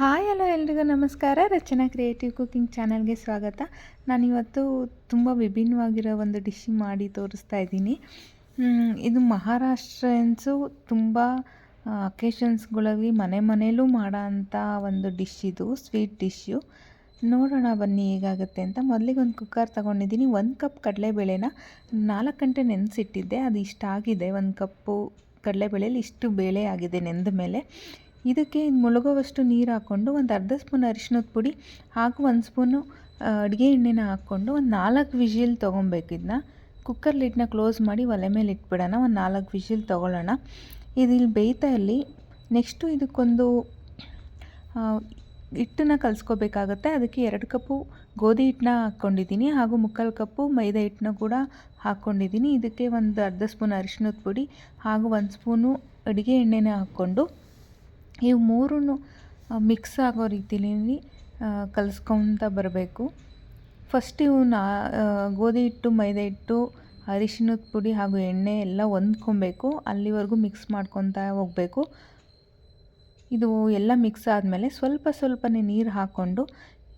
Hi hello ಎಲ್ರಿಗೂ ನಮಸ್ಕಾರ. ರಚನಾ creative cooking ಚಾನಲ್ಗೆ ಸ್ವಾಗತ. ನಾನಿವತ್ತು ತುಂಬ ವಿಭಿನ್ನವಾಗಿರೋ ಒಂದು ಡಿಶ್ ಮಾಡಿ ತೋರಿಸ್ತಾ ಇದ್ದೀನಿ. ಇದು ಮಹಾರಾಷ್ಟ್ರನ್ಸು ತುಂಬ ಅಕೇಶನ್ಸ್ಗಳಲ್ಲಿ ಮನೆಯಲ್ಲೂ ಮಾಡೋ ಅಂಥ ಒಂದು ಡಿಶ್, ಇದು ಸ್ವೀಟ್ ಡಿಶ್ಶು. ನೋಡೋಣ ಬನ್ನಿ ಹೇಗಾಗುತ್ತೆ ಅಂತ. ಮೊದಲಿಗೆ ಒಂದು ಕುಕ್ಕರ್ ತೊಗೊಂಡಿದ್ದೀನಿ. 1 ಕಪ್ ಕಡಲೆಬೇಳೆನ 4 ಗಂಟೆ ನೆನೆಸಿಟ್ಟಿದ್ದೆ. ಅದು ಇಷ್ಟಾಗಿದೆ. 1 ಕಪ್ಪು ಕಡಲೆಬೇಳೆಯಲ್ಲಿ ಇಷ್ಟು ಬೇಳೆ ಆಗಿದೆ ನೆಂದ ಮೇಲೆ. ಇದಕ್ಕೆ ಮುಳುಗುವಷ್ಟು ನೀರು ಹಾಕ್ಕೊಂಡು ಒಂದು ಅರ್ಧ ಸ್ಪೂನ್ ಅರಿಶಿಣದ ಪುಡಿ ಹಾಗೂ 1 ಸ್ಪೂನು ಅಡುಗೆ ಎಣ್ಣೆನ ಹಾಕ್ಕೊಂಡು ಒಂದು 4 ವಿಷಿಲ್ ತೊಗೊಬೇಕು. ಇದನ್ನ ಕುಕ್ಕರ್ ಲಿಡ್ನ ಕ್ಲೋಸ್ ಮಾಡಿ ಒಲೆ ಮೇಲೆ ಇಟ್ಬಿಡೋಣ. ಒಂದು 4 ವಿಷಿಲ್ ತೊಗೊಳ್ಳೋಣ. ಇದು ಇಲ್ಲಿ ಬೇಯ್ತಾ ಇರಲಿ. ನೆಕ್ಸ್ಟು ಇದಕ್ಕೊಂದು ಹಿಟ್ಟನ್ನು ಕಲಿಸ್ಕೋಬೇಕಾಗುತ್ತೆ. ಅದಕ್ಕೆ 2 ಕಪ್ಪು ಗೋಧಿ ಹಿಟ್ಟನ್ನ ಹಾಕ್ಕೊಂಡಿದ್ದೀನಿ ಹಾಗೂ 3/4 ಕಪ್ಪು ಮೈದಾ ಹಿಟ್ಟನ್ನ ಕೂಡ ಹಾಕ್ಕೊಂಡಿದ್ದೀನಿ. ಇದಕ್ಕೆ ಒಂದು ಅರ್ಧ ಸ್ಪೂನ್ ಅರಿಶಿಣದ ಪುಡಿ ಹಾಗೂ 1 ಸ್ಪೂನು ಅಡುಗೆ ಎಣ್ಣೆನ ಹಾಕ್ಕೊಂಡು ಇವು ಮೂರೂ ಮಿಕ್ಸ್ ಆಗೋ ರೀತಿಯಲ್ಲಿ ಕಲಿಸ್ಕೊತ ಬರಬೇಕು. ಫಸ್ಟ್ ಇವು ಗೋಧಿ ಹಿಟ್ಟು, ಮೈದಾ ಹಿಟ್ಟು, ಅರಿಶಿಣದ ಪುಡಿ ಹಾಗೂ ಎಣ್ಣೆ ಎಲ್ಲ ಹೊಂದ್ಕೊಬೇಕು. ಅಲ್ಲಿವರೆಗೂ ಮಿಕ್ಸ್ ಮಾಡ್ಕೊತಾ ಹೋಗಬೇಕು. ಇದು ಎಲ್ಲ ಮಿಕ್ಸ್ ಆದಮೇಲೆ ಸ್ವಲ್ಪನೇ ನೀರು ಹಾಕ್ಕೊಂಡು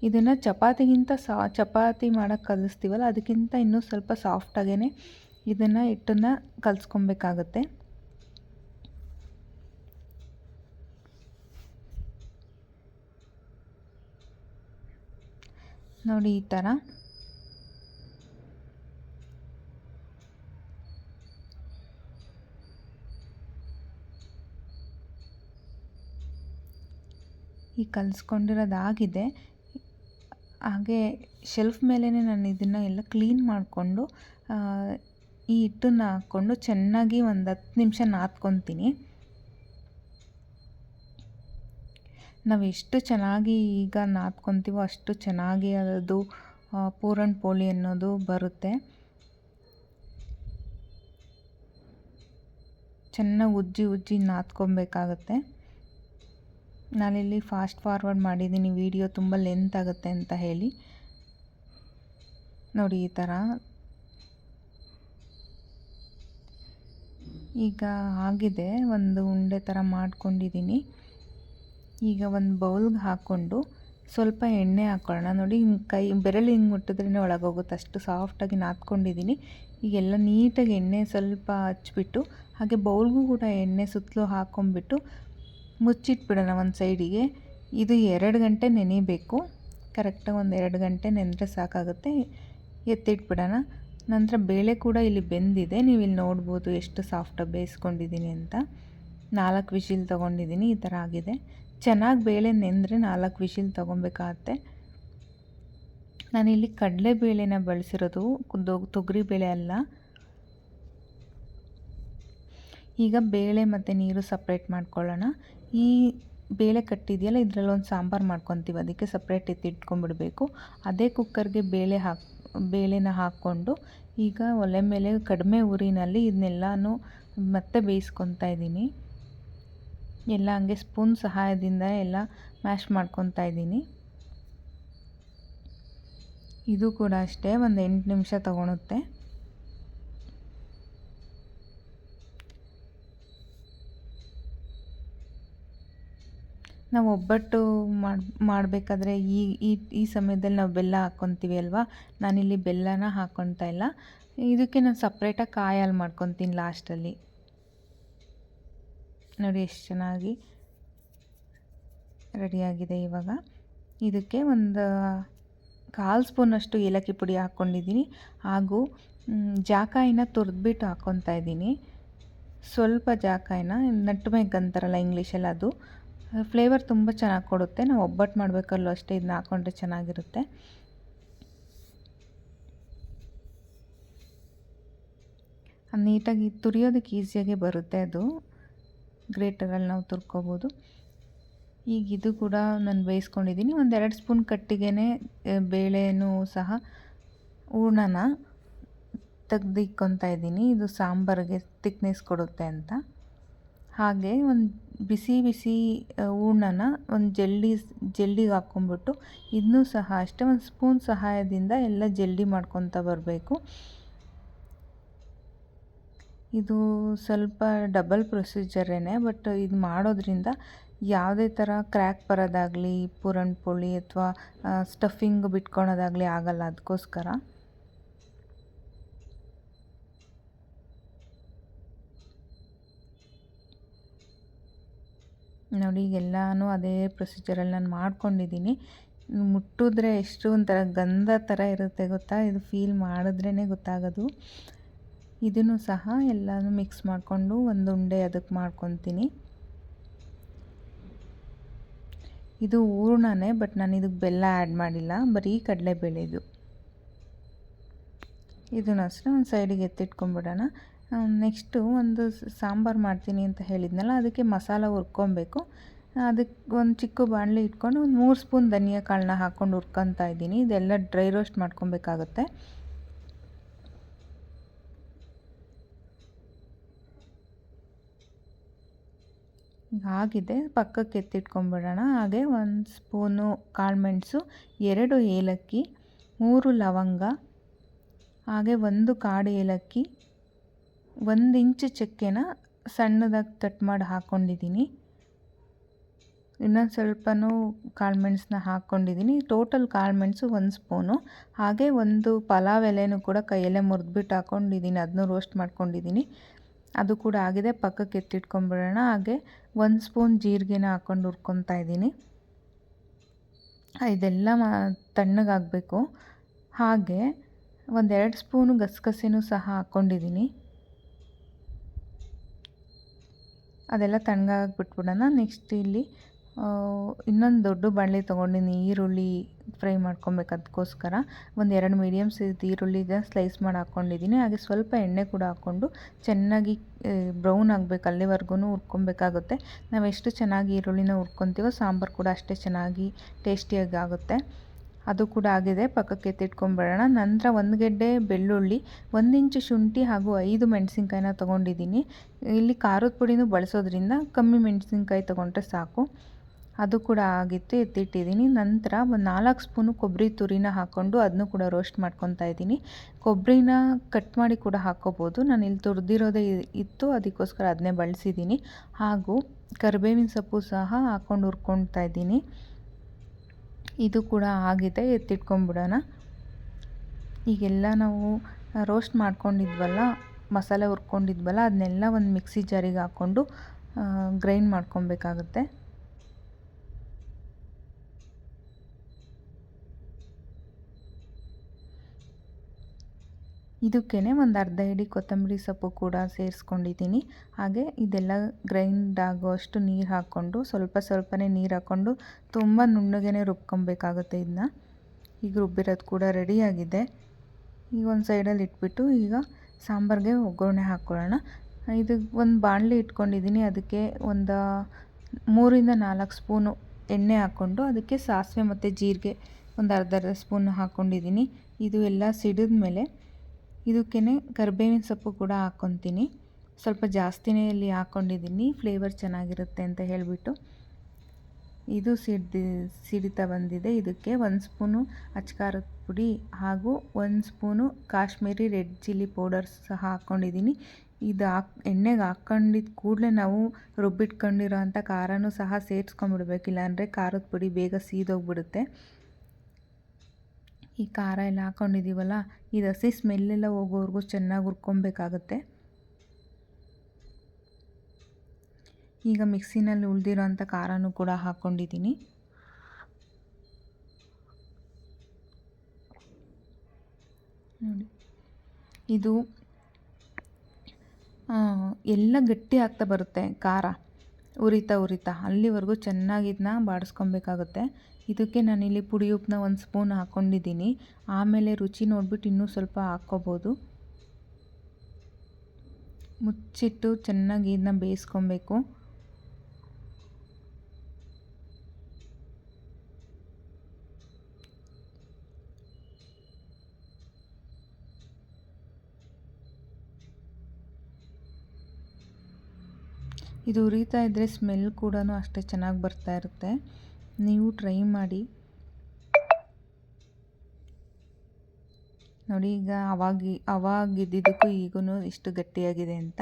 ಇದನ್ನು ಚಪಾತಿ ಮಾಡೋಕ್ಕೆ ಕಲಿಸ್ತೀವಲ್ಲ, ಅದಕ್ಕಿಂತ ಇನ್ನೂ ಸ್ವಲ್ಪ ಸಾಫ್ಟಾಗೇ ಇದನ್ನು ಹಿಟ್ಟನ್ನು ಕಲಿಸ್ಕೊಬೇಕಾಗತ್ತೆ. ನೋಡಿ ಈ ಥರ. ಈ ಕಲಿಸ್ಕೊಂಡಿರೋದಾಗಿದೆ. ಹಾಗೆ ಶೆಲ್ಫ್ ಮೇಲೇ ನಾನು ಇದನ್ನು ಎಲ್ಲ ಕ್ಲೀನ್ ಮಾಡಿಕೊಂಡು ಈ ಹಿಟ್ಟನ್ನು ಹಾಕ್ಕೊಂಡು ಚೆನ್ನಾಗಿ ಒಂದು 10 ನಿಮಿಷ ನಾದ್ಕೊತೀನಿ. ನಾವು ಎಷ್ಟು ಚೆನ್ನಾಗಿ ಈಗ ನಾದ್ಕೊತೀವೋ ಅಷ್ಟು ಚೆನ್ನಾಗಿ ಅದು ಪೂರನ್ ಪೋಳಿ ಅನ್ನೋದು ಬರುತ್ತೆ. ಚೆನ್ನಾಗಿ ಉಜ್ಜಿ ನಾದ್ಕೊಬೇಕಾಗತ್ತೆ. ನಾನಿಲ್ಲಿ ಫಾಸ್ಟ್ ಫಾರ್ವರ್ಡ್ ಮಾಡಿದ್ದೀನಿ, ವಿಡಿಯೋ ತುಂಬ ಲೆಂತ್ ಆಗುತ್ತೆ ಅಂತ ಹೇಳಿ. ನೋಡಿ ಈ ಥರ. ಈಗ ಆಗಿದೆ, ಒಂದು ಉಂಡೆ ಥರ ಮಾಡ್ಕೊಂಡಿದ್ದೀನಿ. ಈಗ ಒಂದು ಬೌಲ್ಗೆ ಹಾಕ್ಕೊಂಡು ಸ್ವಲ್ಪ ಎಣ್ಣೆ ಹಾಕ್ಕೊಳ್ಳೋಣ. ನೋಡಿ ಬೆರಳು ಹಿಂಗೆ ಮುಟ್ಟಿದ್ರೇ ಒಳಗೋಗುತ್ತೆ, ಅಷ್ಟು ಸಾಫ್ಟಾಗಿ ನಾದ್ಕೊಂಡಿದ್ದೀನಿ. ಈಗೆಲ್ಲ ನೀಟಾಗಿ ಎಣ್ಣೆ ಸ್ವಲ್ಪ ಹಚ್ಬಿಟ್ಟು ಹಾಗೆ ಬೌಲ್ಗೂ ಕೂಡ ಎಣ್ಣೆ ಸುತ್ತಲೂ ಹಾಕ್ಕೊಂಬಿಟ್ಟು ಮುಚ್ಚಿಟ್ಬಿಡೋಣ ಒಂದು ಸೈಡಿಗೆ. ಇದು 2 ಗಂಟೆ ನೆನೆಯಬೇಕು. ಕರೆಕ್ಟಾಗಿ ಒಂದು 2 ಗಂಟೆ ನೆನೆದ್ರೆ ಸಾಕಾಗುತ್ತೆ. ಎತ್ತಿಟ್ಬಿಡೋಣ. ನಂತರ ಬೇಳೆ ಕೂಡ ಇಲ್ಲಿ ಬೆಂದಿದೆ. ನೀವು ಇಲ್ಲಿ ನೋಡ್ಬೋದು ಎಷ್ಟು ಸಾಫ್ಟಾಗಿ ಬೇಯಿಸ್ಕೊಂಡಿದ್ದೀನಿ ಅಂತ. 4 ವಿಷಿಲ್ ತೊಗೊಂಡಿದ್ದೀನಿ. ಈ ಥರ ಆಗಿದೆ. ಚೆನ್ನಾಗಿ ಬೇಳೆ ನೆಂದರೆ 4 ವಿಷಿಲ್ ತೊಗೊಬೇಕಾಗತ್ತೆ. ನಾನಿಲ್ಲಿ ಕಡಲೆಬೇಳೆನ ಬಳಸಿರೋದು, ತೊಗರಿಬೇಳೆ ಅಲ್ಲ. ಈಗ ಬೇಳೆ ಮತ್ತು ನೀರು ಸಪ್ರೇಟ್ ಮಾಡ್ಕೊಳ್ಳೋಣ. ಈ ಬೇಳೆ ಕಟ್ಟಿದೆಯಲ್ಲ, ಇದರಲ್ಲೊಂದು ಸಾಂಬಾರು ಮಾಡ್ಕೊತೀವಿ, ಅದಕ್ಕೆ ಸಪ್ರೇಟ್ ಎತ್ತಿಟ್ಕೊಂಡ್ಬಿಡಬೇಕು. ಅದೇ ಕುಕ್ಕರ್ಗೆ ಬೇಳೆನ ಹಾಕ್ಕೊಂಡು ಈಗ ಒಲೆ ಮೇಲೆ ಕಡಿಮೆ ಉರಿನಲ್ಲಿ ಇದನ್ನೆಲ್ಲನೂ ಮತ್ತೆ ಬೇಯಿಸ್ಕೊತಾ ಇದ್ದೀನಿ. ಎಲ್ಲ ಹಂಗೆ ಸ್ಪೂನ್ ಸಹಾಯದಿಂದ ಎಲ್ಲ ಮ್ಯಾಶ್ ಮಾಡ್ಕೊತಾ ಇದ್ದೀನಿ. ಇದು ಕೂಡ ಅಷ್ಟೇ, ಒಂದು 8 ನಿಮಿಷ ತಗೊಳುತ್ತೆ. ನಾವು ಒಬ್ಬಟ್ಟು ಮಾಡಬೇಕಾದ್ರೆ ಈ ಸಮಯದಲ್ಲಿ ನಾವು ಬೆಲ್ಲ ಹಾಕ್ಕೊತೀವಿ ಅಲ್ವಾ. ನಾನಿಲ್ಲಿ ಬೆಲ್ಲನ ಹಾಕ್ಕೊತಾ ಇಲ್ಲ. ಇದಕ್ಕೆ ನಾನು ಸಪ್ರೇಟಾಗಿ ಕಾಯಿ ಹಾಲು ಮಾಡ್ಕೊತೀನಿ ಲಾಸ್ಟಲ್ಲಿ. ನೋಡಿ ಎಷ್ಟು ಚೆನ್ನಾಗಿ ರೆಡಿಯಾಗಿದೆ. ಇವಾಗ ಇದಕ್ಕೆ ಒಂದು 1/4 ಸ್ಪೂನಷ್ಟು ಏಲಕ್ಕಿ ಪುಡಿ ಹಾಕ್ಕೊಂಡಿದ್ದೀನಿ ಹಾಗೂ ಜಾಕಾಯಿನ ತುರಿದ್ಬಿಟ್ಟು ಹಾಕ್ಕೊತಾ ಇದ್ದೀನಿ. ಸ್ವಲ್ಪ ಜಾಕಾಯಿನ, ನಟ್ಮೆಗ್ ಅಂತಾರಲ್ಲ ಇಂಗ್ಲೀಷಲ್ಲಿ, ಅದು ಫ್ಲೇವರ್ ತುಂಬ ಚೆನ್ನಾಗಿ ಕೊಡುತ್ತೆ. ನಾವು ಒಬ್ಬಟ್ಟು ಮಾಡಬೇಕಲ್ಲೂ ಅಷ್ಟೇ ಇದನ್ನ ಹಾಕ್ಕೊಂಡ್ರೆ ಚೆನ್ನಾಗಿರುತ್ತೆ. ನೀಟಾಗಿ ತುರಿಯೋದಕ್ಕೆ ಈಸಿಯಾಗಿ ಬರುತ್ತೆ. ಅದು ಗ್ರೇಟರಲ್ಲಿ ನಾವು ತುರ್ಕೋಬೋದು. ಈಗ ಇದು ಕೂಡ ನಾನು ಬೇಯಿಸ್ಕೊಂಡಿದ್ದೀನಿ. ಒಂದು 2 ಸ್ಪೂನ್ ಕಟ್ಟಿಗೆನೇ ಬೇಳೆನೂ ಸಹ ಹೂರ್ಣನ ತೆಗೆದಿಕ್ಕೊತಾ ಇದ್ದೀನಿ. ಇದು ಸಾಂಬಾರಿಗೆ ತಿಕ್ನೆಸ್ ಕೊಡುತ್ತೆ ಅಂತ. ಹಾಗೆ ಒಂದು ಬಿಸಿ ಹೂರ್ಣನ ಒಂದು ಜಲ್ಡಿಗೆ ಹಾಕ್ಕೊಂಬಿಟ್ಟು ಇದನ್ನೂ ಸಹ ಅಷ್ಟೇ ಒಂದು ಸ್ಪೂನ್ ಸಹಾಯದಿಂದ ಎಲ್ಲ ಜಲ್ಡಿ ಮಾಡ್ಕೊತಾ ಬರಬೇಕು. ಇದು ಸ್ವಲ್ಪ ಡಬಲ್ ಪ್ರೊಸೀಜರೇನೆ, ಬಟ್ ಇದು ಮಾಡೋದ್ರಿಂದ ಯಾವುದೇ ಥರ ಕ್ರ್ಯಾಕ್ ಬರೋದಾಗಲಿ, ಪೂರಣ ಪೋಳಿ ಅಥವಾ ಸ್ಟಫಿಂಗ್ ಬಿಟ್ಕೊಳೋದಾಗಲಿ ಆಗಲ್ಲ. ಅದಕ್ಕೋಸ್ಕರ ನೋಡಿ, ಎಲ್ಲನೂ ಅದೇ ಪ್ರೊಸೀಜರಲ್ಲಿ ನಾನು ಮಾಡ್ಕೊಂಡಿದ್ದೀನಿ. ಮುಟ್ಟಿದ್ರೆ ಎಷ್ಟು ಒಂಥರ ಗಂಧ ಥರ ಇರುತ್ತೆ ಗೊತ್ತಾ, ಇದು ಫೀಲ್ ಮಾಡಿದ್ರೇ ಗೊತ್ತಾಗೋದು. ಇದನ್ನು ಸಹ ಎಲ್ಲನೂ ಮಿಕ್ಸ್ ಮಾಡಿಕೊಂಡು ಒಂದು ಉಂಡೆ ಅದಕ್ಕೆ ಮಾಡ್ಕೊತೀನಿ. ಇದು ಹೂರ್ಣನೇ, ಬಟ್ ನಾನು ಇದಕ್ಕೆ ಬೆಲ್ಲ ಆ್ಯಡ್ ಮಾಡಿಲ್ಲ, ಬರೀ ಕಡಲೆಬೇಳೆದು. ಇದನ್ನು ಅಷ್ಟೇ ಒಂದು ಸೈಡಿಗೆ ಎತ್ತಿಟ್ಕೊಂಡ್ಬಿಡೋಣ. ನೆಕ್ಸ್ಟು ಒಂದು ಸಾಂಬಾರು ಮಾಡ್ತೀನಿ ಅಂತ ಹೇಳಿದ್ನಲ್ಲ, ಅದಕ್ಕೆ ಮಸಾಲ ಹುರ್ಕೊಬೇಕು. ಅದಕ್ಕೆ ಒಂದು ಚಿಕ್ಕ ಬಾಣಲೆ ಇಟ್ಕೊಂಡು ಒಂದು 3 ಸ್ಪೂನ್ ಧನಿಯಾ ಕಾಳನ್ನ ಹಾಕ್ಕೊಂಡು ಹುರ್ಕೊತಾ ಇದ್ದೀನಿ. ಇದೆಲ್ಲ ಡ್ರೈ ರೋಸ್ಟ್ ಮಾಡ್ಕೊಬೇಕಾಗುತ್ತೆ. ಆಗಿದೆ, ಪಕ್ಕಕ್ಕೆ ಎತ್ತಿಟ್ಕೊಂಡ್ಬಿಡೋಣ. ಹಾಗೆ 1 ಸ್ಪೂನು ಕಾಳುಮೆಣಸು, 2 ಏಲಕ್ಕಿ, 3 ಲವಂಗ, ಹಾಗೆ 1 ಕಾಡು ಏಲಕ್ಕಿ, 1 ಇಂಚು ಚಕ್ಕೆನ ಸಣ್ಣದಾಗಿ ಕಟ್ ಮಾಡಿ ಹಾಕ್ಕೊಂಡಿದ್ದೀನಿ. ಇನ್ನೊಂದು ಸ್ವಲ್ಪನೂ ಕಾಳುಮೆಣಸನ್ನ ಹಾಕ್ಕೊಂಡಿದ್ದೀನಿ. ಟೋಟಲ್ ಕಾಳುಮೆಣಸು 1 ಸ್ಪೂನು. ಹಾಗೆ 1 ಪಲಾವ್ ಎಲೆನೂ ಕೂಡ ಕೈಯಲ್ಲೇ ಮುರಿದ್ಬಿಟ್ಟು ಹಾಕ್ಕೊಂಡಿದ್ದೀನಿ, ಅದನ್ನೂ ರೋಸ್ಟ್ ಮಾಡ್ಕೊಂಡಿದ್ದೀನಿ. ಅದು ಕೂಡ ಆಗಿದೆ, ಪಕ್ಕಕ್ಕೆ ಎತ್ತಿಟ್ಕೊಂಡ್ಬಿಡೋಣ. ಹಾಗೆ 1 ಸ್ಪೂನ್ ಜೀರಿಗೆನ ಹಾಕ್ಕೊಂಡು ಹುರ್ಕೊತಾ ಇದ್ದೀನಿ. ಇದೆಲ್ಲ ತಣ್ಣಗಾಗಬೇಕು. ಹಾಗೆ 1-2 ಸ್ಪೂನು ಗಸಗಸೆನೂ ಸಹ ಹಾಕ್ಕೊಂಡಿದ್ದೀನಿ. ಅದೆಲ್ಲ ತಣ್ಣಗಾಗಿ ಬಿಟ್ಬಿಡೋಣ. ನೆಕ್ಸ್ಟ್ ಇಲ್ಲಿ ಇನ್ನೊಂದು ದೊಡ್ಡ ಬಾಣಲೆ ತೊಗೊಂಡಿನಿ ಈರುಳ್ಳಿ ಫ್ರೈ ಮಾಡ್ಕೊಬೇಕು. ಅದಕ್ಕೋಸ್ಕರ 1-2 ಮೀಡಿಯಮ್ ಸೈಜ್ ಈರುಳ್ಳಿನ ಸ್ಲೈಸ್ ಮಾಡಿ ಹಾಕ್ಕೊಂಡಿದ್ದೀನಿ. ಹಾಗೆ ಸ್ವಲ್ಪ ಎಣ್ಣೆ ಕೂಡ ಹಾಕ್ಕೊಂಡು ಚೆನ್ನಾಗಿ ಬ್ರೌನ್ ಆಗಬೇಕು, ಅಲ್ಲಿವರೆಗೂ ಹುರ್ಕೊಬೇಕಾಗುತ್ತೆ. ನಾವು ಎಷ್ಟು ಚೆನ್ನಾಗಿ ಈರುಳ್ಳಿನ ಹುರ್ಕೊತೀವೋ ಸಾಂಬಾರು ಕೂಡ ಅಷ್ಟೇ ಚೆನ್ನಾಗಿ ಟೇಸ್ಟಿಯಾಗಿ ಆಗುತ್ತೆ. ಅದು ಕೂಡ ಆಗಿದೆ, ಪಕ್ಕಕ್ಕೆ ಎತ್ತಿಟ್ಕೊಂಡ್ಬಿಡೋಣ. ನಂತರ 1 ಗೆಡ್ಡೆ ಬೆಳ್ಳುಳ್ಳಿ, 1 ಇಂಚು ಶುಂಠಿ ಹಾಗೂ 5 ಮೆಣಸಿನ್ಕಾಯಿನ ತೊಗೊಂಡಿದ್ದೀನಿ. ಇಲ್ಲಿ ಖಾರದ ಪುಡಿನೂ ಬಳಸೋದ್ರಿಂದ ಕಮ್ಮಿ ಮೆಣಸಿನ್ಕಾಯಿ ತೊಗೊಂಡ್ರೆ ಸಾಕು. ಅದು ಕೂಡ ಆಗಿತ್ತು, ಎತ್ತಿಟ್ಟಿದ್ದೀನಿ. ನಂತರ ಒಂದು 4 ಸ್ಪೂನು ಕೊಬ್ಬರಿ ತುರಿನ ಹಾಕ್ಕೊಂಡು ಅದನ್ನು ಕೂಡ ರೋಸ್ಟ್ ಮಾಡ್ಕೊತಾ ಇದ್ದೀನಿ. ಕೊಬ್ಬರಿನ ಕಟ್ ಮಾಡಿ ಕೂಡ ಹಾಕ್ಕೋಬೋದು, ನಾನು ಇಲ್ಲಿ ತುರಿದಿರೋದೇ ಇತ್ತು, ಅದಕ್ಕೋಸ್ಕರ ಅದನ್ನೇ ಬಳಸಿದ್ದೀನಿ. ಹಾಗೂ ಕರಿಬೇವಿನ ಸೊಪ್ಪು ಸಹ ಹಾಕ್ಕೊಂಡು ಹುರ್ಕೊತಾ ಇದ್ದೀನಿ. ಇದು ಕೂಡ ಆಗಿದೆ, ಎತ್ತಿಟ್ಕೊಂಡ್ಬಿಡೋಣ. ಈಗೆಲ್ಲ ನಾವು ರೋಸ್ಟ್ ಮಾಡ್ಕೊಂಡಿದ್ವಲ್ಲ, ಮಸಾಲೆ ಹುರ್ಕೊಂಡಿದ್ವಲ್ಲ, ಅದನ್ನೆಲ್ಲ ಒಂದು ಮಿಕ್ಸಿ ಜಾರಿಗೆ ಹಾಕ್ಕೊಂಡು ಗ್ರೈಂಡ್ ಮಾಡ್ಕೊಬೇಕಾಗುತ್ತೆ. ಇದಕ್ಕೇ ಒಂದು ಅರ್ಧ ಹಿಡಿ ಕೊತ್ತಂಬರಿ ಸೊಪ್ಪು ಕೂಡ ಸೇರಿಸ್ಕೊಂಡಿದ್ದೀನಿ. ಹಾಗೆ ಇದೆಲ್ಲ ಗ್ರೈಂಡ್ ಆಗೋಷ್ಟು ನೀರು ಹಾಕ್ಕೊಂಡು ಸ್ವಲ್ಪನೇ ನೀರು ಹಾಕ್ಕೊಂಡು ತುಂಬ ನುಣ್ಣಗೆ ರುಬ್ಕೊಬೇಕಾಗುತ್ತೆ. ಇದನ್ನ ಈಗ ರುಬ್ಬಿರೋದು ಕೂಡ ರೆಡಿಯಾಗಿದೆ. ಈಗ ಒಂದು ಸೈಡಲ್ಲಿ ಇಟ್ಬಿಟ್ಟು ಈಗ ಸಾಂಬಾರಿಗೆ ಒಗ್ಗರಣೆ ಹಾಕ್ಕೊಳ್ಳೋಣ. ಇದು ಒಂದು ಬಾಣಲೆ ಇಟ್ಕೊಂಡಿದ್ದೀನಿ. ಅದಕ್ಕೆ ಒಂದು 3-4 ಸ್ಪೂನು ಎಣ್ಣೆ ಹಾಕ್ಕೊಂಡು ಅದಕ್ಕೆ ಸಾಸಿವೆ ಮತ್ತು ಜೀರಿಗೆ ಒಂದು ಅರ್ಧ ಸ್ಪೂನ್ ಹಾಕ್ಕೊಂಡಿದ್ದೀನಿ. ಇದು ಎಲ್ಲ ಸಿಡಿದ ಮೇಲೆ ಇದಕ್ಕೇ ಕರಿಬೇವಿನ ಸೊಪ್ಪು ಕೂಡ ಹಾಕ್ಕೊತೀನಿ. ಸ್ವಲ್ಪ ಜಾಸ್ತಿನೇ ಇಲ್ಲಿ ಹಾಕ್ಕೊಂಡಿದ್ದೀನಿ, ಫ್ಲೇವರ್ ಚೆನ್ನಾಗಿರುತ್ತೆ ಅಂತ ಹೇಳಿಬಿಟ್ಟು. ಇದು ಸಿಡಿತಾ ಬಂದಿದೆ. ಇದಕ್ಕೆ 1 ಸ್ಪೂನು ಅಚ್ಕಾರದ ಪುಡಿ ಹಾಗೂ 1 spoon Kashmiri red chilli powder ಸಹ ಹಾಕ್ಕೊಂಡಿದ್ದೀನಿ. ಇದು ಎಣ್ಣೆಗೆ ಹಾಕ್ಕೊಂಡಿದ್ದ ಕೂಡಲೇ ನಾವು ರುಬ್ಬಿಟ್ಕೊಂಡಿರೋ ಅಂಥ ಖಾರನೂ ಸಹ ಸೇರಿಸ್ಕೊಂಡ್ಬಿಡ್ಬೇಕು, ಇಲ್ಲಾಂದರೆ ಖಾರದ ಪುಡಿ ಬೇಗ ಸೀದೋಗ್ಬಿಡುತ್ತೆ. ಈ ಖಾರ ಎಲ್ಲ ಹಾಕ್ಕೊಂಡಿದ್ದೀವಲ್ಲ, ಇದು ಹಸಿ ಸ್ಮೆಲ್ಲೆಲ್ಲ ಹೋಗೋವರೆಗೂ ಚೆನ್ನಾಗಿ ಹುರ್ಕೊಬೇಕಾಗುತ್ತೆ. ಈಗ ಮಿಕ್ಸಿನಲ್ಲಿ ಉಳಿದಿರೋ ಅಂಥ ಖಾರನೂ ಕೂಡ ಹಾಕ್ಕೊಂಡಿದ್ದೀನಿ. ನೋಡಿ, ಇದು ಎಲ್ಲ ಗಟ್ಟಿ ಆಗ್ತಾ ಬರುತ್ತೆ ಖಾರ, ಉರಿತಾ ಅಲ್ಲಿವರೆಗೂ ಚೆನ್ನಾಗಿ ಇದನ್ನ ಬಾಡಿಸ್ಕೊಬೇಕಾಗುತ್ತೆ. ಇದಕ್ಕೆ ನಾನಿಲ್ಲಿ ಪುಡಿ ಉಪ್ಪನ್ನ 1 ಸ್ಪೂನ್ ಹಾಕ್ಕೊಂಡಿದ್ದೀನಿ. ಆಮೇಲೆ ರುಚಿ ನೋಡಿಬಿಟ್ಟು ಇನ್ನೂ ಸ್ವಲ್ಪ ಹಾಕ್ಕೋಬೋದು. ಮುಚ್ಚಿಟ್ಟು ಚೆನ್ನಾಗಿ ಇದನ್ನ ಬೇಯಿಸ್ಕೊಬೇಕು. ಇದು ಉರಿತಾ ಇದ್ದರೆ ಸ್ಮೆಲ್ ಕೂಡ ಅಷ್ಟೇ ಚೆನ್ನಾಗಿ ಬರ್ತಾ ಇರುತ್ತೆ. ನೀವು ಟ್ರೈ ಮಾಡಿ ನೋಡಿ. ಈಗ ಅವಾಗಿದ್ದಕ್ಕೂ ಈಗೂ ಎಷ್ಟು ಗಟ್ಟಿಯಾಗಿದೆ ಅಂತ.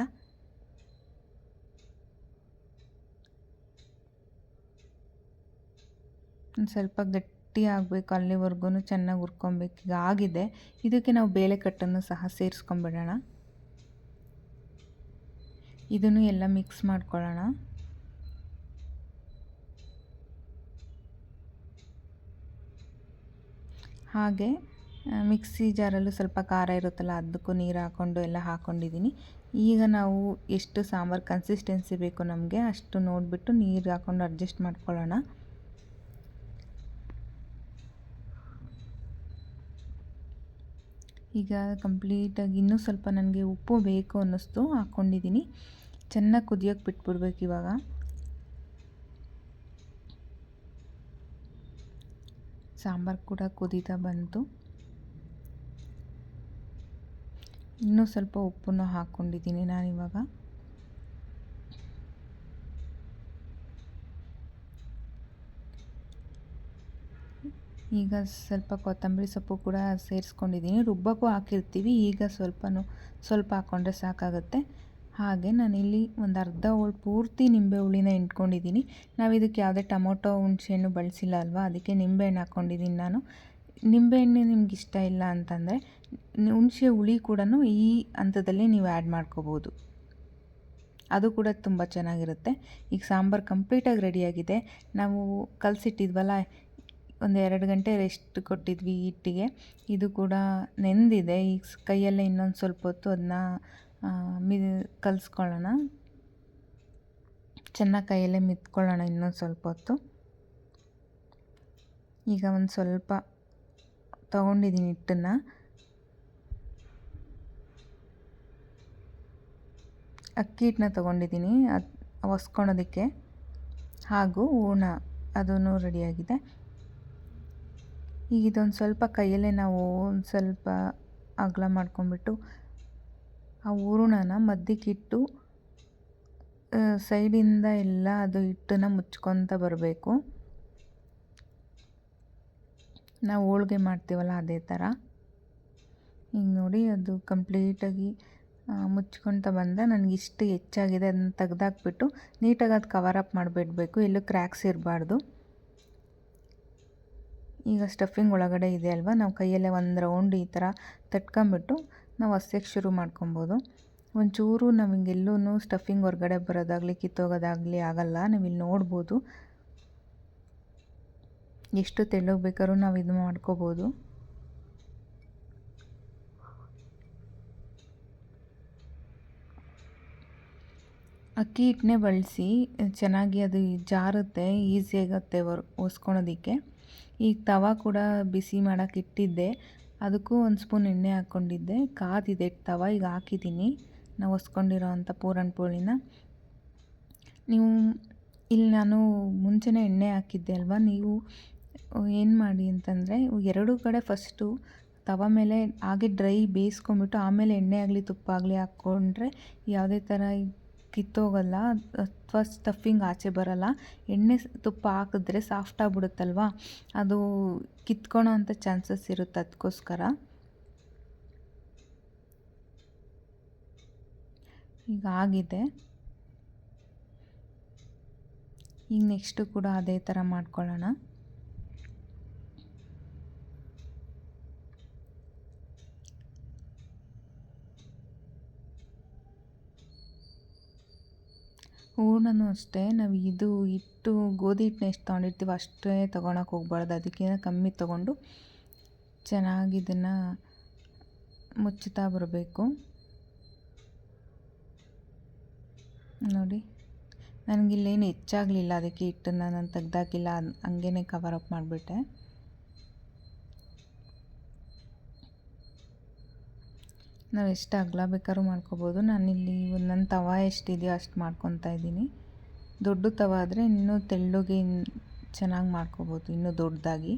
ಒಂದು ಸ್ವಲ್ಪ ಗಟ್ಟಿ ಆಗಬೇಕು, ಅಲ್ಲಿವರೆಗೂ ಚೆನ್ನಾಗಿ ಹುರ್ಕೊಬೇಕು. ಈಗ ಆಗಿದೆ. ಇದಕ್ಕೆ ನಾವು ಬೇಳೆ ಕಟ್ಟನ್ನು ಸಹ ಸೇರಿಸ್ಕೊಂಬಿಡೋಣ. ಇದನ್ನು ಎಲ್ಲ ಮಿಕ್ಸ್ ಮಾಡ್ಕೊಳ್ಳೋಣ. ಹಾಗೆ ಮಿಕ್ಸಿ ಜಾರಲ್ಲೂ ಸ್ವಲ್ಪ ಖಾರ ಇರುತ್ತಲ್ಲ, ಅದಕ್ಕೂ ನೀರು ಹಾಕ್ಕೊಂಡು ಎಲ್ಲ ಹಾಕ್ಕೊಂಡಿದ್ದೀನಿ. ಈಗ ನಾವು ಎಷ್ಟು ಸಾಂಬಾರು ಕನ್ಸಿಸ್ಟೆನ್ಸಿ ಬೇಕು ನಮಗೆ ಅಷ್ಟು ನೋಡಿಬಿಟ್ಟು ನೀರು ಹಾಕ್ಕೊಂಡು ಅಡ್ಜಸ್ಟ್ ಮಾಡ್ಕೊಳ್ಳೋಣ. ಈಗ ಕಂಪ್ಲೀಟಾಗಿ ಇನ್ನೂ ಸ್ವಲ್ಪ ನನಗೆ ಉಪ್ಪು ಬೇಕು ಅನ್ನಿಸ್ತು, ಹಾಕ್ಕೊಂಡಿದ್ದೀನಿ. ಚೆನ್ನಾಗಿ ಕುದಿಯೋಕ್ಕೆ ಬಿಟ್ಬಿಡ್ಬೇಕು ಇವಾಗ. ಸಾಂಬಾರು ಕೂಡ ಕುದೀತಾ ಬಂತು. ಇನ್ನೂ ಸ್ವಲ್ಪ ಉಪ್ಪನ್ನು ಹಾಕ್ಕೊಂಡಿದ್ದೀನಿ ನಾನಿವಾಗ. ಈಗ ಸ್ವಲ್ಪ ಕೊತ್ತಂಬರಿ ಸೊಪ್ಪು ಕೂಡ ಸೇರಿಸ್ಕೊಂಡಿದ್ದೀನಿ. ರುಬ್ಬಕ್ಕೂ ಹಾಕಿರ್ತೀವಿ, ಈಗ ಸ್ವಲ್ಪ ಹಾಕ್ಕೊಂಡ್ರೆ ಸಾಕಾಗುತ್ತೆ. ಹಾಗೆ ನಾನಿಲ್ಲಿ ಒಂದು ಅರ್ಧ ಹೋಳು ಪೂರ್ತಿ ನಿಂಬೆ ಹುಳಿನ ಹಿಂಡ್ಕೊಂಡಿದ್ದೀನಿ. ನಾವು ಇದಕ್ಕೆ ಯಾವುದೇ ಟೊಮೊಟೊ ಹುಣಸೆಹಣ್ಣು ಬಳಸಿಲ್ಲ ಅಲ್ವಾ, ಅದಕ್ಕೆ ನಿಂಬೆಹಣ್ಣು ಹಾಕ್ಕೊಂಡಿದ್ದೀನಿ ನಾನು. ನಿಂಬೆಹಣ್ಣು ನಿಮ್ಗೆ ಇಷ್ಟ ಇಲ್ಲ ಅಂತಂದರೆ ಹುಣಸೆ ಹುಳಿ ಕೂಡ ಈ ಹಂತದಲ್ಲಿ ನೀವು ಆ್ಯಡ್ ಮಾಡ್ಕೋಬೋದು, ಅದು ಕೂಡ ತುಂಬ ಚೆನ್ನಾಗಿರುತ್ತೆ. ಈಗ ಸಾಂಬಾರು ಕಂಪ್ಲೀಟಾಗಿ ರೆಡಿಯಾಗಿದೆ. ನಾವು ಕಲಸಿಟ್ಟಿದ್ವಲ್ಲ, ಒಂದು 2 ಗಂಟೆ ರೆಸ್ಟ್ ಕೊಟ್ಟಿದ್ವಿ ಹಿಟ್ಟಿಗೆ. ಇದು ಕೂಡ ನೆಂದಿದೆ. ಈಗ ಕೈಯಲ್ಲೇ ಇನ್ನೊಂದು ಸ್ವಲ್ಪ ಹೊತ್ತು ಅದನ್ನ ಕಲಿಸ್ಕೊಳ್ಳೋಣ. ಚೆನ್ನಾಗಿ ಕೈಯಲ್ಲೇ ಮಿತ್ಕೊಳ್ಳೋಣ ಇನ್ನೊಂದು ಸ್ವಲ್ಪ ಹೊತ್ತು. ಈಗ ಒಂದು ಸ್ವಲ್ಪ ತೊಗೊಂಡಿದ್ದೀನಿ ಹಿಟ್ಟನ್ನು. ಅಕ್ಕಿ ಹಿಟ್ಟನ್ನ ತೊಗೊಂಡಿದ್ದೀನಿ ಒಸ್ಕೊಳೋದಕ್ಕೆ. ಹಾಗೂ ಹೂರ್ಣ ಅದೂ ರೆಡಿಯಾಗಿದೆ. ಈಗ ಇದೊಂದು ಸ್ವಲ್ಪ ಕೈಯಲ್ಲೇ ನಾವು ಒಂದು ಸ್ವಲ್ಪ ಅಗಲ ಮಾಡ್ಕೊಂಬಿಟ್ಟು ಆ ಹೂರಣನ ಮಧ್ಯಕ್ಕಿಟ್ಟು ಸೈಡಿಂದ ಎಲ್ಲ ಅದು ಹಿಟ್ಟನ್ನು ಮುಚ್ಕೊತ ಬರಬೇಕು. ನಾವು ಹೋಳಿಗೆ ಮಾಡ್ತೀವಲ್ಲ ಅದೇ ಥರ. ಈಗ ನೋಡಿ ಅದು ಕಂಪ್ಲೀಟಾಗಿ ಮುಚ್ಕೊತ ಬಂದ. ನನಗಿಷ್ಟು ಹೆಚ್ಚಾಗಿದೆ, ಅದನ್ನು ತೆಗ್ದಾಕ್ಬಿಟ್ಟು ನೀಟಾಗಿ ಅದು ಕವರಪ್ ಮಾಡಿಬಿಡಬೇಕು, ಎಲ್ಲೂ ಕ್ರ್ಯಾಕ್ಸ್ ಇರಬಾರ್ದು. ಈಗ ಸ್ಟಫಿಂಗ್ ಒಳಗಡೆ ಇದೆ ಅಲ್ವಾ, ನಾವು ಕೈಯಲ್ಲೇ ಒಂದು ರೌಂಡ್ ಈ ಥರ ತಟ್ಕೊಂಬಿಟ್ಟು ನಾವು ಹಸ್ಯಕ್ಕೆ ಶುರು ಮಾಡ್ಕೊಬೋದು. ಒಂಚೂರು ನಮಗೆಲ್ಲೂ ಸ್ಟಫಿಂಗ್ ಹೊರಗಡೆ ಬರೋದಾಗಲಿ ಕಿತ್ತೋಗೋದಾಗಲಿ ಆಗಲ್ಲ. ನೀವು ಇಲ್ಲಿ ನೋಡ್ಬೋದು, ಎಷ್ಟು ತೆಳ್ಳಗೆ ಬೇಕಾದ್ರೂ ನಾವು ಇದು ಮಾಡ್ಕೋಬೋದು. ಅಕ್ಕಿ ಹಿಟ್ಟನ್ನೇ ಬಳಸಿ ಚೆನ್ನಾಗಿ ಅದು ಜಾರುತ್ತೆ, ಈಸಿ ಆಗುತ್ತೆ ಒಸ್ಕೊಳೋದಕ್ಕೆ. ಈಗ ತವ ಕೂಡ ಬಿಸಿ ಮಾಡೋಕ್ಕೆ ಇಟ್ಟಿದ್ದೆ, ಅದಕ್ಕೂ ಒಂದು ಸ್ಪೂನ್ ಎಣ್ಣೆ ಹಾಕ್ಕೊಂಡಿದ್ದೆ. ಕಾದಿದೆ ತವ, ಈಗ ಹಾಕಿದ್ದೀನಿ ನಾವು ಒಸ್ಕೊಂಡಿರೋ ಅಂಥ ಪೂರಣ ಪೋಳಿನ. ನೀವು ಇಲ್ಲಿ ನಾನು ಮುಂಚೆನೇ ಎಣ್ಣೆ ಹಾಕಿದ್ದೆ ಅಲ್ವಾ, ನೀವು ಏನು ಮಾಡಿ ಅಂತಂದರೆ ಎರಡೂ ಕಡೆ ಫಸ್ಟು ತವ ಮೇಲೆ ಹಾಗೆ ಡ್ರೈ ಬೇಯಿಸ್ಕೊಂಬಿಟ್ಟು ಆಮೇಲೆ ಎಣ್ಣೆ ಆಗಲಿ ತುಪ್ಪ ಆಗಲಿ ಹಾಕ್ಕೊಂಡ್ರೆ ಯಾವುದೇ ಥರ ಕಿತ್ತೋಗಲ್ಲ ಅಥವಾ ಸ್ಟಫಿಂಗ್ ಆಚೆ ಬರಲ್ಲ. ಎಣ್ಣೆ ತುಪ್ಪ ಹಾಕಿದ್ರೆ ಸಾಫ್ಟ್ ಆಗಿಬಿಡುತ್ತಲ್ವ, ಅದು ಕಿತ್ಕೊಳ್ಳೋ ಅಂಥ ಚಾನ್ಸಸ್ ಇರುತ್ತೆ. ಅದಕ್ಕೋಸ್ಕರ ಈಗ ಆಗಿದೆ. ಈಗ ನೆಕ್ಸ್ಟು ಕೂಡ ಅದೇ ಥರ ಮಾಡ್ಕೊಳ್ಳೋಣ. ಹೂರ್ಣನೂ ಅಷ್ಟೇ, ನಾವು ಇದು ಹಿಟ್ಟು ಗೋಧಿ ಹಿಟ್ಟನ್ನ ಎಷ್ಟು ತೊಗೊಂಡಿರ್ತೀವೋ ಅಷ್ಟೇ ತೊಗೊಳಕ್ಕೆ ಹೋಗ್ಬಾರ್ದು, ಅದಕ್ಕಿಂತ ಕಮ್ಮಿ ತೊಗೊಂಡು ಚೆನ್ನಾಗಿ ಇದನ್ನು ಮುಚ್ಚುತ್ತಾ ಬರಬೇಕು. ನೋಡಿ, ನನಗಿಲ್ಲೇನು ಹೆಚ್ಚಾಗಲಿಲ್ಲ, ಅದಕ್ಕೆ ಹಿಟ್ಟನ್ನು ನಾನು ತೆಗ್ದಾಕಿಲ್ಲ, ಹಂಗೇ ಕವರಪ್ ಮಾಡಿಬಿಟ್ಟೆ. ನಾವು ಎಷ್ಟು ಅಗಲ ಬೇಕಾದ್ರೂ ಮಾಡ್ಕೋಬೋದು. ನಾನಿಲ್ಲಿ ನನ್ನ ತವ ಎಷ್ಟಿದೆಯೋ ಅಷ್ಟು ಮಾಡ್ಕೊತಾ ಇದ್ದೀನಿ. ದೊಡ್ಡ ತವ ಆದರೆ ಇನ್ನೂ ತೆಳ್ಳಗೆ ಚೆನ್ನಾಗಿ ಮಾಡ್ಕೋಬೋದು, ಇನ್ನೂ ದೊಡ್ಡದಾಗಿ.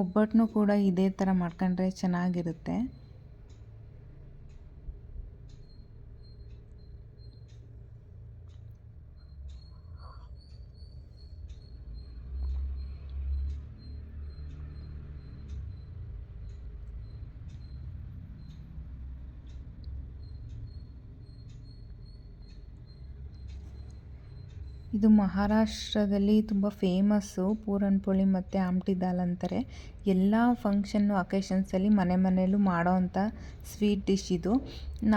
ಒಬ್ಬಟ್ಟನ್ನು ಕೂಡ ಇದೇ ಥರ ಮಾಡ್ಕೊಂಡ್ರೆ ಚೆನ್ನಾಗಿರುತ್ತೆ. ಇದು ಮಹಾರಾಷ್ಟ್ರದಲ್ಲಿ ತುಂಬ ಫೇಮಸ್ಸು. ಪೂರನ್ ಪೋಳಿ ಮತ್ತು ಆಮ್ಟಿ ದಾಲ್ ಅಂತಾರೆ. ಎಲ್ಲ ಫಂಕ್ಷನ್ನು ಅಕೇಶನ್ಸಲ್ಲಿ ಮನೆಯಲ್ಲೂ ಮಾಡೋ ಅಂಥ ಸ್ವೀಟ್ ಡಿಶ್ ಇದು.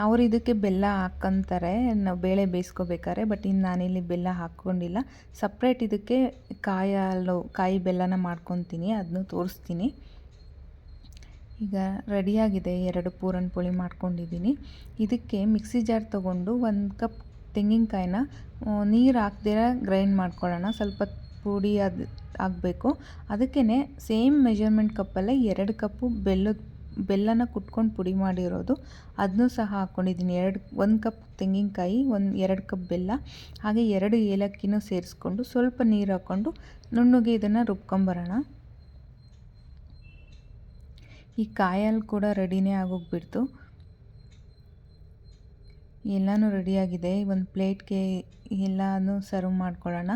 ಅವ್ರು ಇದಕ್ಕೆ ಬೆಲ್ಲ ಹಾಕ್ಕಂತಾರೆ ನಾವು ಬೇಳೆ ಬೇಯಿಸ್ಕೋಬೇಕಾದ್ರೆ. ಬಟ್ ಇನ್ನು ನಾನಿಲ್ಲಿ ಬೆಲ್ಲ ಹಾಕ್ಕೊಂಡಿಲ್ಲ. ಸಪ್ರೇಟ್ ಇದಕ್ಕೆ ಕಾಯಿ ಬೆಲ್ಲನ ಮಾಡ್ಕೊತೀನಿ, ಅದನ್ನು ತೋರಿಸ್ತೀನಿ. ಈಗ ರೆಡಿಯಾಗಿದೆ. 2 ಪೂರನ್ ಪೋಳಿ ಮಾಡ್ಕೊಂಡಿದ್ದೀನಿ. ಇದಕ್ಕೆ ಮಿಕ್ಸಿ ಜಾರ್ ತೊಗೊಂಡು 1 ಕಪ್ ತೆಂಗಿನಕಾಯಿನ ನೀರು ಹಾಕ್ದಿರ ಗ್ರೈಂಡ್ ಮಾಡ್ಕೊಳ್ಳೋಣ. ಸ್ವಲ್ಪ ಪುಡಿ ಆಗಬೇಕು. ಅದಕ್ಕೇ ಸೇಮ್ ಮೆಜರ್ಮೆಂಟ್ ಕಪ್ಪಲ್ಲೇ 2 ಕಪ್ಪು ಬೆಲ್ಲನ ಕುಟ್ಕೊಂಡು ಪುಡಿ ಮಾಡಿರೋದು, ಅದನ್ನೂ ಸಹ ಹಾಕ್ಕೊಂಡಿದ್ದೀನಿ. 1 ಕಪ್ ತೆಂಗಿನಕಾಯಿ, 2 ಕಪ್ ಬೆಲ್ಲ, ಹಾಗೆ 2 ಏಲಕ್ಕಿನೂ ಸೇರಿಸ್ಕೊಂಡು ಸ್ವಲ್ಪ ನೀರು ಹಾಕ್ಕೊಂಡು ನುಣ್ಣಗೆ ಇದನ್ನು ರುಬ್ಕೊಂಬರೋಣ. ಈ ಕಾಯಲ್ಲಿ ಕೂಡ ರೆಡಿನೇ ಆಗೋಗ್ಬಿಡ್ತು. ಎಲ್ಲನೂ ರೆಡಿಯಾಗಿದೆ. ಒಂದು ಪ್ಲೇಟ್ಗೆ ಎಲ್ಲನೂ ಸರ್ವ್ ಮಾಡ್ಕೊಳ್ಳೋಣ.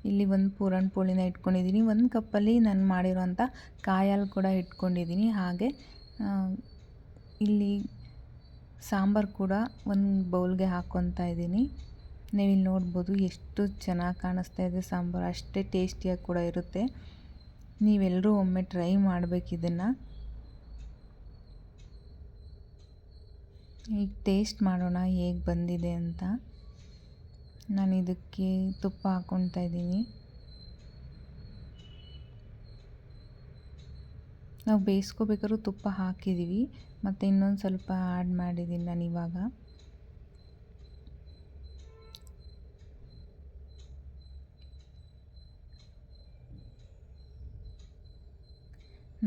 ಇಲ್ಲಿ 1 ಪೂರನ್ ಪೋಳಿನ ಇಟ್ಕೊಂಡಿದ್ದೀನಿ. 1 ಕಪ್ಪಲ್ಲಿ ನಾನು ಮಾಡಿರೋಂಥ ಕಾಯಲ್ಲಿ ಕೂಡ ಇಟ್ಕೊಂಡಿದ್ದೀನಿ. ಹಾಗೆ ಇಲ್ಲಿ ಸಾಂಬಾರು ಕೂಡ ಒಂದು ಬೌಲ್ಗೆ ಹಾಕ್ಕೊತಾ ಇದ್ದೀನಿ. ನೀವಿಲ್ಲಿ ನೋಡ್ಬೋದು ಎಷ್ಟು ಚೆನ್ನಾಗಿ ಕಾಣಿಸ್ತಾ ಇದೆ ಸಾಂಬಾರು. ಅಷ್ಟೇ ಟೇಸ್ಟಿಯಾಗಿ ಕೂಡ ಇರುತ್ತೆ. ನೀವೆಲ್ಲರೂ ಒಮ್ಮೆ ಟ್ರೈ ಮಾಡಬೇಕು ಇದನ್ನು. ಈಗ ಟೇಸ್ಟ್ ಮಾಡೋಣ ಹೇಗೆ ಬಂದಿದೆ ಅಂತ. ನಾನು ಇದಕ್ಕೆ ತುಪ್ಪ ಹಾಕ್ಕೊತಾ ಇದ್ದೀನಿ. ನಾವು ಬೇಯಿಸ್ಕೋಬೇಕಾದ್ರೂ ತುಪ್ಪ ಹಾಕಿದ್ದೀವಿ, ಮತ್ತು ಇನ್ನೊಂದು ಸ್ವಲ್ಪ ಆ್ಯಡ್ ಮಾಡಿದ್ದೀನಿ ನಾನು ಇವಾಗ.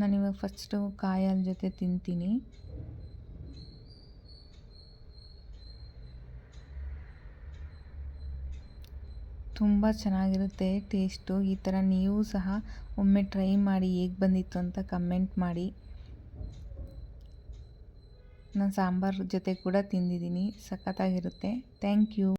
ನಾನಿವಾಗ ಫಸ್ಟು ಕಾಯಲ್ಲಿ ಜೊತೆ ತಿಂತೀನಿ. ತುಂಬ ಚೆನ್ನಾಗಿರುತ್ತೆ ಟೇಸ್ಟು. ಈ ಥರ ನೀವು ಸಹ ಒಮ್ಮೆ ಟ್ರೈ ಮಾಡಿ ಹೇಗೆ ಬಂದಿತ್ತು ಅಂತ ಕಮೆಂಟ್ ಮಾಡಿ. ನಾನು ಸಾಂಬಾರು ಜೊತೆ ಕೂಡ ತಿಂದಿದ್ದೀನಿ. ಸಖತ್ತಾಗಿರುತ್ತೆ. Thank you.